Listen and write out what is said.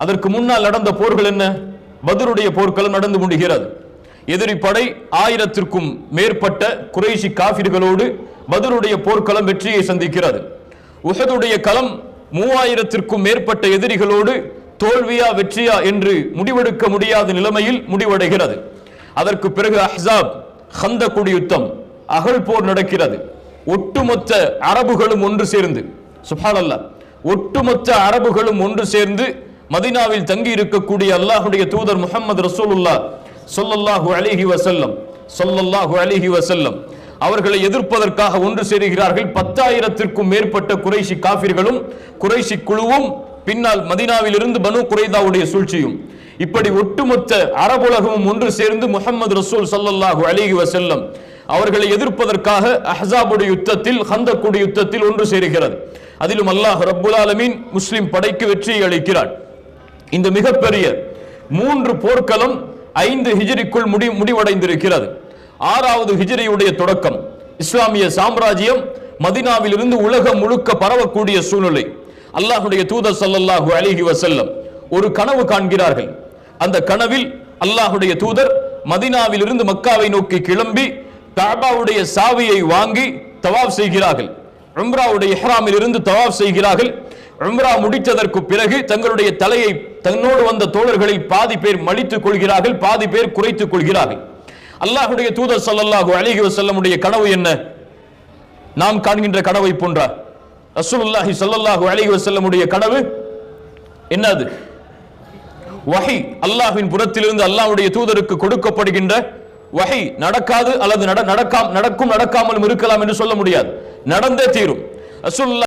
அதற்கு முன்னால் நடந்த போர்கள் என்ன? பத்ருடைய போர்க்களம் நடந்து முடிகிறது. எதிரி படை 1000க்கும் மேற்பட்ட குறைஷி காஃபிர்களோடு பத்ருடைய போர்க்களம் வெற்றியை சந்திக்கிறது. உஹதுடைய களம் 3000க்கும் மேற்பட்ட எதிரிகளோடு தோல்வியா வெற்றியா என்று முடிவெடுக்க முடியாத நிலைமையில் முடிவடைகிறது. அதற்கு பிறகு அஹ்ஸாப் ஹந்தக் யுத்தம், அகழ் போர் நடக்கிறது. ஒட்டுமொத்த அரபுகளும் ஒன்று சேர்ந்து, சுப்ஹானல்லாஹ், ஒட்டுமொத்த அரபுகளும் ஒன்று சேர்ந்து மதீனாவில் தங்கி இருக்கக்கூடிய அல்லாஹ்வுடைய தூதர் முஹம்மது ரசூலுல்லாஹ் ஸல்லல்லாஹு அலைஹி வஸல்லம் அவர்களை எதிர்ப்பதற்காக ஒன்று சேருகிறார்கள். 10,000க்கும் மேற்பட்ட குறைஷி காஃபிர்களும் குறைஷி குழுவும், பின்னால் மதீனாவில் இருந்து பனு குரைதாவுடைய சூழ்ச்சியும், இப்படி ஒட்டுமொத்த அரபுலகமும் ஒன்று சேர்ந்து முஹம்மது ரசூல் ஸல்லல்லாஹு அலைஹி வஸல்லம் அவர்களை எதிர்ப்பதற்காக அஹ்ஸாபுடைய யுத்தத்தில், ஹந்தக்குடைய யுத்தத்தில் ஒன்று சேருகிறது. அதிலும் அல்லாஹ் ரப்புல் ஆலமீன் முஸ்லிம் படைக்கு வெற்றியை அளிக்கிறார். இந்த மிகப்பெரிய 3 போர்க்களம் 5 ஹிஜ்ரிக்குள் முடிவடைந்திருக்கிறது. 6வது ஹிஜ்ரியுடைய தொடக்கம். இஸ்லாமிய சாம்ராஜ்யம் மதீனாவில் இருந்து உலகம் முழுக்க பரவக்கூடிய சூழ்நிலை. அல்லாஹ்வுடைய தூதர் ஸல்லல்லாஹு அலைஹி வஸல்லம் ஒரு கனவு காண்கிறார்கள். அந்த கனவில் அல்லாஹ்வுடைய தூதர் மதீனாவில் இருந்து மக்காவை நோக்கி கிளம்பி கஅபாவுடைய சாவியை வாங்கி தவாப் செய்கிறார்கள். உம்ராவுடைய இஹ்ராமில் இருந்து தவாப் செய்கிறார்கள். உம்ரா முடித்ததற்கு பிறகு தங்களுடைய தலையை தன்னோடு வந்த தோழர்களில் பாதி பேர் மலித்துக் கொள்கிறார்கள், பாதி பேர் குறைத்துக் கொள்கிறார்கள். அல்லாஹ்வுடைய தூதர் ஸல்லல்லாஹு அலைஹி வஸல்லமுடைய கனவு என்ன? நாம் காண்கின்ற கனவை போன்றா? ரசூலுல்லாஹி ஸல்லல்லாஹு அலைஹி வஸல்லமுடைய கனவு என்னது? வஹி, அல்லாஹ்வின் புறத்திலிருந்து அல்லாஹ்வுடைய தூதருக்கு கொடுக்கப்படுகின்ற வஹி. நடக்காது அல்லது நடக்கும், நடக்காமலும் இருக்கலாம் என்று சொல்ல முடியாது, நடந்தே தீரும். ரசூலுல்லாஹ்